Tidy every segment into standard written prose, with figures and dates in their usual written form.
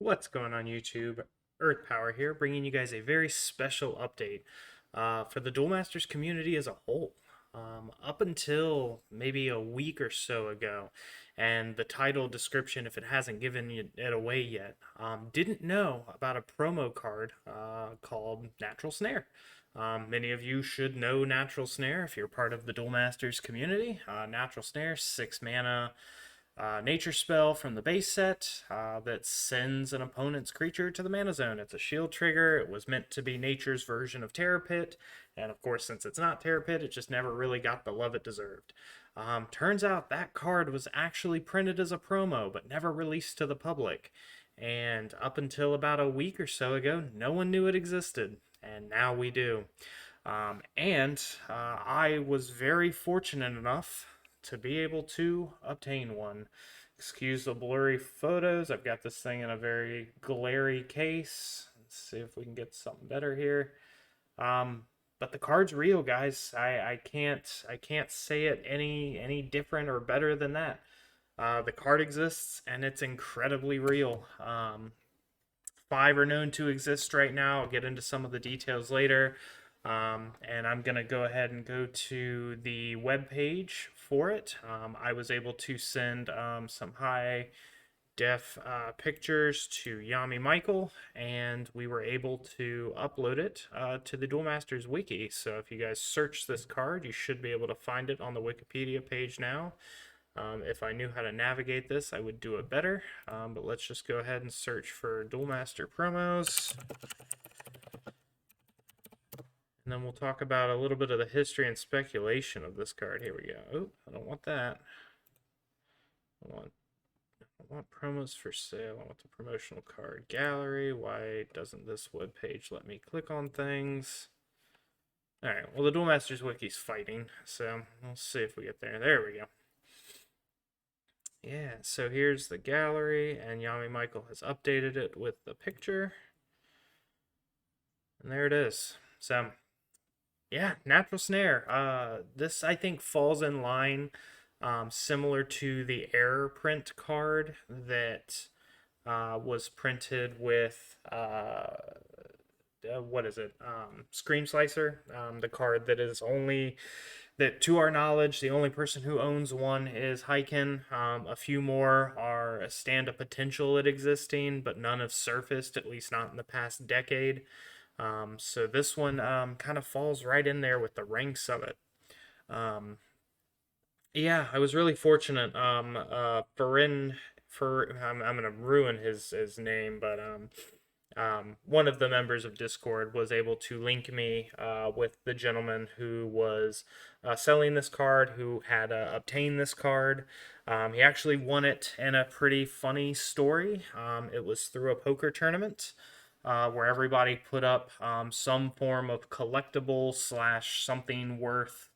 What's going on YouTube? Earth Power here, bringing you guys a very special update for the Duel Masters community as a whole. Up until maybe a week or so ago, and the title description, if it hasn't given it away yet, didn't know about a promo card called Natural Snare. Many of you should know Natural Snare if you're part of the Duel Masters community. Natural Snare, 6 mana nature spell from the base set that sends an opponent's creature to the mana zone. It's a shield trigger. It was meant to be nature's version of Terror Pit, and of course, since it's not Terror Pit, it just never really got the love it deserved. Turns out that card was actually printed as a promo, but never released to the public. And up until about a week or so ago, no one knew it existed, and now we do. I was very fortunate enough to be able to obtain one. Excuse the blurry photos. I've got this thing in a very glary case. Let's see if we can get something better here. But the card's real, guys. I can't say it any different or better than that. The card exists and it's incredibly real. Five are known to exist right now. I'll get into some of the details later. And I'm going to go ahead and go to the web page for it. I was able to send some high def pictures to Yami Michael, and we were able to upload it to the Duel Masters wiki. So if you guys search this card, you should be able to find it on the Wikipedia page now. If I knew how to navigate this, I would do it better. But let's just go ahead and search for Duel Master promos. And then we'll talk about a little bit of the history and speculation of this card. Here we go. Oh, I don't want that. I want promos for sale. I want the promotional card gallery. Why doesn't this web page let me click on things? Alright, well, the Duel Masters wiki's fighting, so we'll see if we get there. There we go. Yeah, so here's the gallery, and Yami Michael has updated it with the picture. And there it is. So, yeah, Natural Snare. This, I think, falls in line similar to the Error print card that was printed with, what is it? Scream Slicer. The card that is only, that to our knowledge, the only person who owns one is Hyken. A few more are a stand of potential at existing, but none have surfaced, at least not in the past decade. So this one kind of falls right in there with the ranks of it. Yeah, I was really fortunate. I'm gonna ruin his name, but one of the members of Discord was able to link me with the gentleman who was selling this card, who had obtained this card. He actually won it in a pretty funny story. It was through a poker tournament. Where everybody put up some form of collectible slash something worth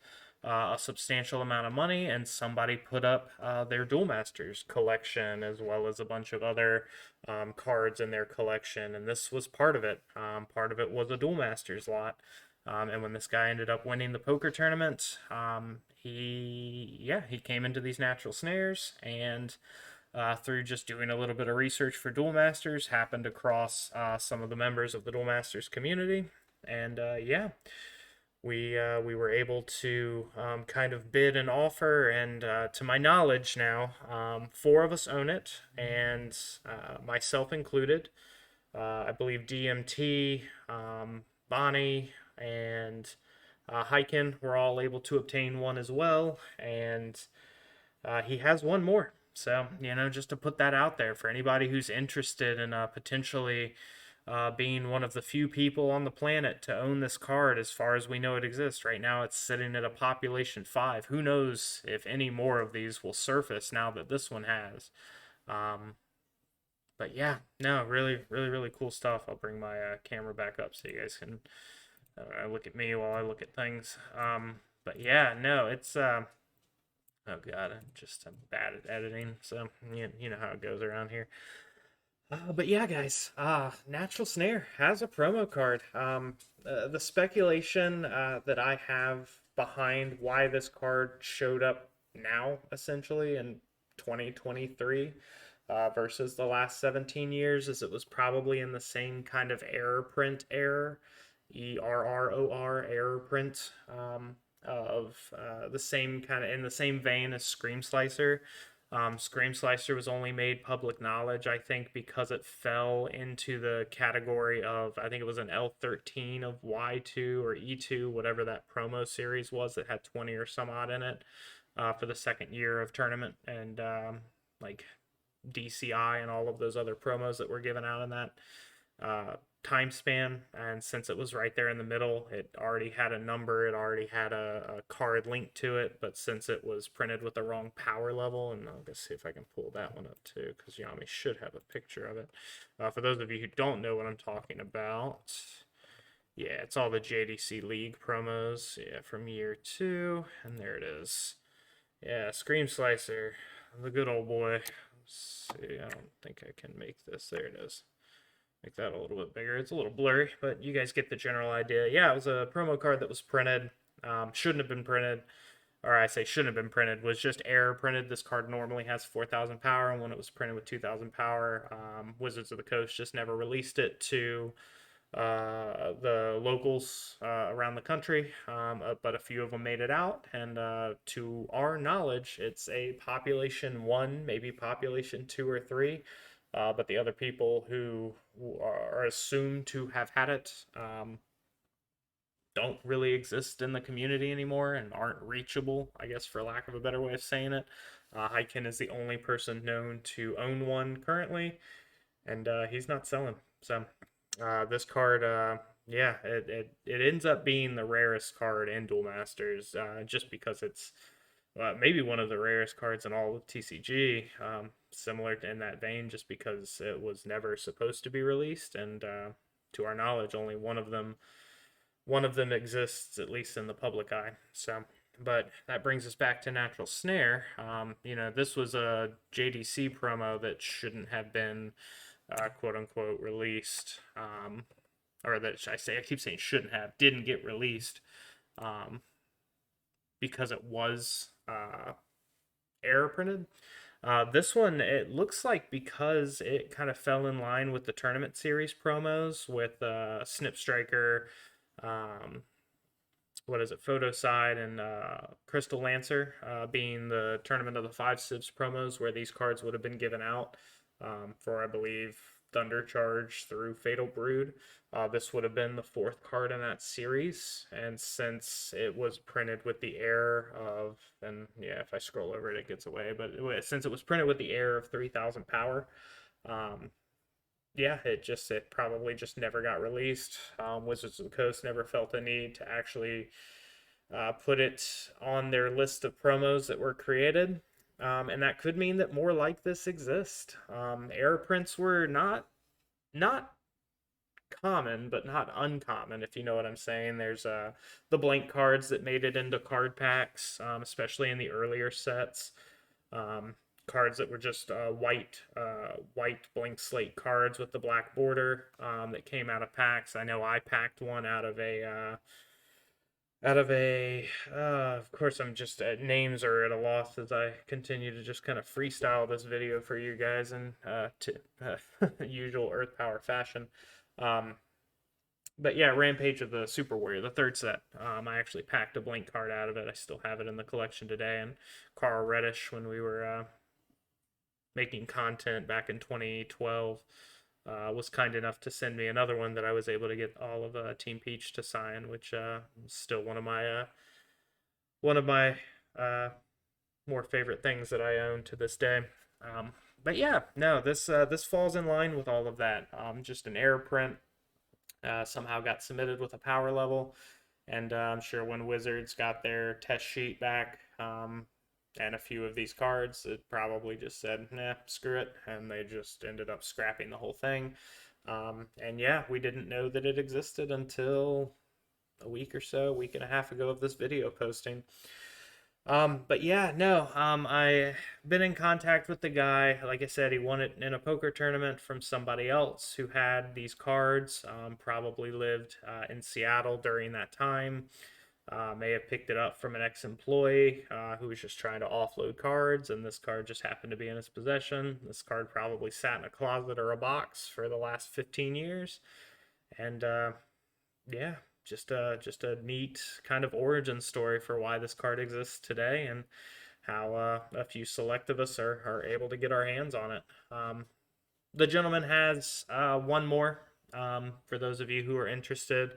a substantial amount of money, and somebody put up their Duel Masters collection as well as a bunch of other cards in their collection, and this was part of it. Part of it was a Duel Masters lot. And when this guy ended up winning the poker tournament, he came into these natural snares, and through just doing a little bit of research for Duel Masters, happened across some of the members of the Duel Masters community, and yeah, we were able to kind of bid and offer, and to my knowledge now, four of us own it, and myself included. I believe DMT, Bonnie, and Hyken were all able to obtain one as well, and he has one more. So, just to put that out there for anybody who's interested in potentially being one of the few people on the planet to own this card, as far as we know it exists. Right now, it's sitting at a population 5. Who knows if any more of these will surface now that this one has. But yeah, no, really, really, really cool stuff. I'll bring my camera back up so you guys can look at me while I look at things. But yeah, no, it's oh god, I'm bad at editing, so you know how it goes around here. But yeah, guys, Natural Snare has a promo card. The speculation that I have behind why this card showed up now, essentially in 2023, versus the last 17 years, as it was probably in the same kind of error print error, error print, of the same kind of in the same vein as Scream Slicer. Scream Slicer was only made public knowledge, I think, because it fell into the category of, I think it was an L13 of Y2 or E2, whatever that promo series was that had 20 or some odd in it, for the second year of tournament, and like DCI and all of those other promos that were given out in that uh, time span. And since it was right there in the middle, it already had a number, it already had a card linked to it. But since it was printed with the wrong power level, and I'll just see if I can pull that one up too, because Yami should have a picture of it. For those of you who don't know what I'm talking about, yeah, it's all the JDC League promos, yeah, from year 2, and there it is. Yeah, Scream Slicer, the good old boy. Let's see, I don't think I can make this. There it is. Make that a little bit bigger. It's a little blurry, but you guys get the general idea. Yeah, it was a promo card that was printed. Shouldn't have been printed, or I say shouldn't have been printed, was just error printed. This card normally has 4,000 power, and when it was printed with 2,000 power, Wizards of the Coast just never released it to the locals around the country, but a few of them made it out. And to our knowledge, it's a population 1, maybe population 2 or 3. But the other people who are assumed to have had it don't really exist in the community anymore and aren't reachable, I guess, for lack of a better way of saying it. Hyken is the only person known to own one currently, and he's not selling. So this card, yeah, it ends up being the rarest card in Duel Masters, just because it's maybe one of the rarest cards in all of TCG. Similar to in that vein, just because it was never supposed to be released, and to our knowledge, only one of them exists, at least in the public eye. So, but that brings us back to Natural Snare. This was a JDC promo that shouldn't have been quote unquote released, or that I keep saying shouldn't have, didn't get released, because it was error printed. This one, it looks like, because it kind of fell in line with the tournament series promos with Snip Striker, um, what is it, Photo Side, and Crystal Lancer being the Tournament of the Five Sibs promos, where these cards would have been given out for, I believe, Thunder Charge through Fatal Brood. This would have been the 4th card in that series, and since it was printed with the error of, and yeah, if I scroll over it, it gets away, but since it was printed with the error of 3,000 power, yeah, it probably just never got released. Wizards of the Coast never felt the need to actually put it on their list of promos that were created. And that could mean that more like this exist. Error prints were not common, but not uncommon, if you know what I'm saying. There's the blank cards that made it into card packs, especially in the earlier sets. Cards that were just white blank slate cards with the black border, that came out of packs. I know I packed one out of a of course, I'm just names are at a loss as I continue to just kind of freestyle this video for you guys in usual Earth Power fashion. But yeah, Rampage of the Super Warrior, the 3rd set. I actually packed a blank card out of it. I still have it in the collection today. And Carl Reddish, when we were making content back in 2012, was kind enough to send me another one that I was able to get all of Team Peach to sign, which is still one of my more favorite things that I own to this day. But yeah, no, this falls in line with all of that. Just an error print. Somehow got submitted with a power level, and I'm sure when Wizards got their test sheet back, and a few of these cards, it probably just said, nah, screw it, and they just ended up scrapping the whole thing. And yeah, we didn't know that it existed until a week and a half ago of this video posting. But yeah, no, I been in contact with the guy. Like I said, he won it in a poker tournament from somebody else who had these cards, probably lived in Seattle during that time. may have picked it up from an ex-employee who was just trying to offload cards, and this card just happened to be in his possession. This card probably sat in a closet or a box for the last 15 years, and yeah, just a neat kind of origin story for why this card exists today, and how a few select of us are able to get our hands on it. The gentleman has one more. For those of you who are interested,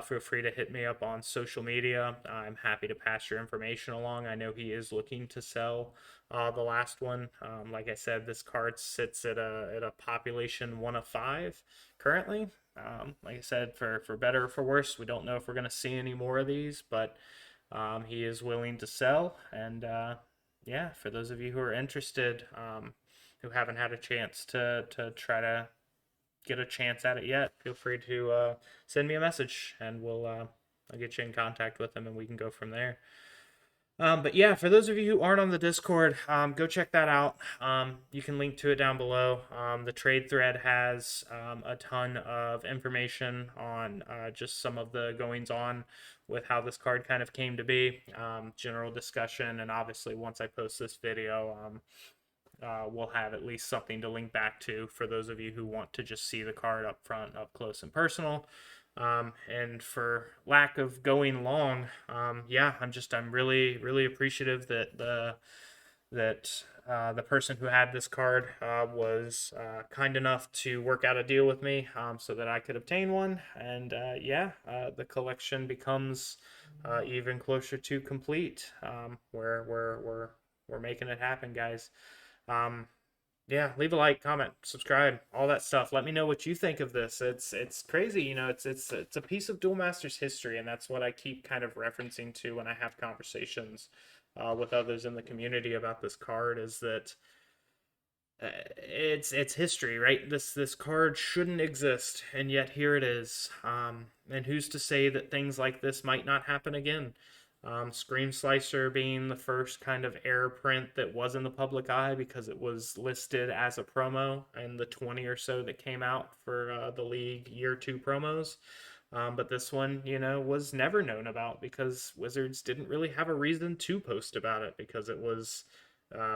feel free to hit me up on social media. I'm happy to pass your information along. I know he is looking to sell the last one. Like I said, this card sits at a population 1 of 5 currently. Like I said, for better or for worse, we don't know if we're going to see any more of these, but he is willing to sell. And yeah, for those of you who are interested, who haven't had a chance to try to get a chance at it yet, feel free to send me a message, and I'll get you in contact with him, and we can go from there. But yeah, for those of you who aren't on the Discord, go check that out. You can link to it down below. The trade thread has a ton of information on just some of the goings on with how this card kind of came to be, general discussion, and obviously once I post this video, we'll have at least something to link back to for those of you who want to just see the card up front, up close and personal. And for lack of going long, yeah, I'm really, really appreciative that the person who had this card was kind enough to work out a deal with me, so that I could obtain one. And yeah, the collection becomes even closer to complete. We're making it happen, guys. Um, yeah, leave a like, comment, subscribe, all that stuff. Let me know what you think of this. It's crazy, it's a piece of Duel Masters history, and that's what I keep kind of referencing to when I have conversations with others in the community about this card. Is that it's history, right? This card shouldn't exist, and yet here it is. And who's to say that things like this might not happen again? Scream Slicer being the first kind of air print that was in the public eye because it was listed as a promo in the 20 or so that came out for the League Year 2 promos. But this one, was never known about because Wizards didn't really have a reason to post about it, because it was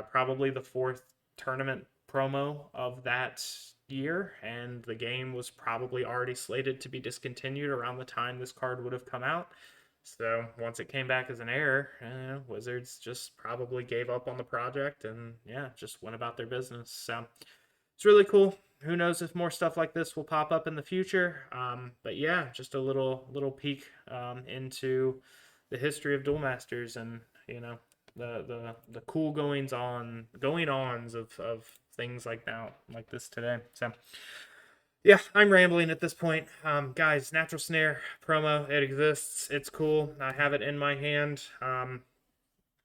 probably the 4th tournament promo of that year, and the game was probably already slated to be discontinued around the time this card would have come out. So once it came back as an error, Wizards just probably gave up on the project and yeah, just went about their business. So it's really cool. Who knows if more stuff like this will pop up in the future? But yeah, just a little peek into the history of Duel Masters, and the cool going ons of things like this today. So yeah, I'm rambling at this point. Guys, Natural Snare promo, it exists. It's cool. I have it in my hand.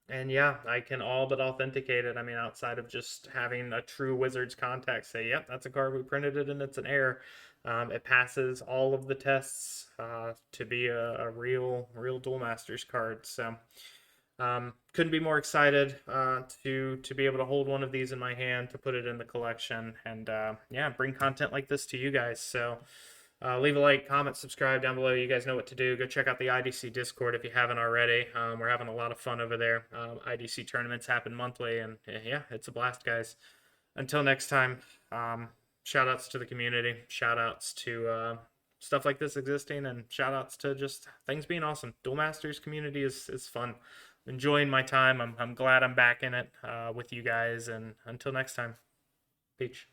And yeah, I can all but authenticate it. I mean, outside of just having a true Wizards contact say, yep, that's a card, we printed it and it's an error. It passes all of the tests to be a real Duel Masters card. So couldn't be more excited to be able to hold one of these in my hand, to put it in the collection, and yeah, bring content like this to you guys. So leave a like, comment, subscribe down below. You guys know what to do. Go check out the IDC Discord if you haven't already. We're having a lot of fun over there. IDC tournaments happen monthly, and yeah, it's a blast, guys. Until next time, shout outs to the community, shout outs to stuff like this existing, and shout outs to just things being awesome. Duel Masters community is fun. Enjoying my time. I'm glad I'm back in it with you guys, and until next time, peach.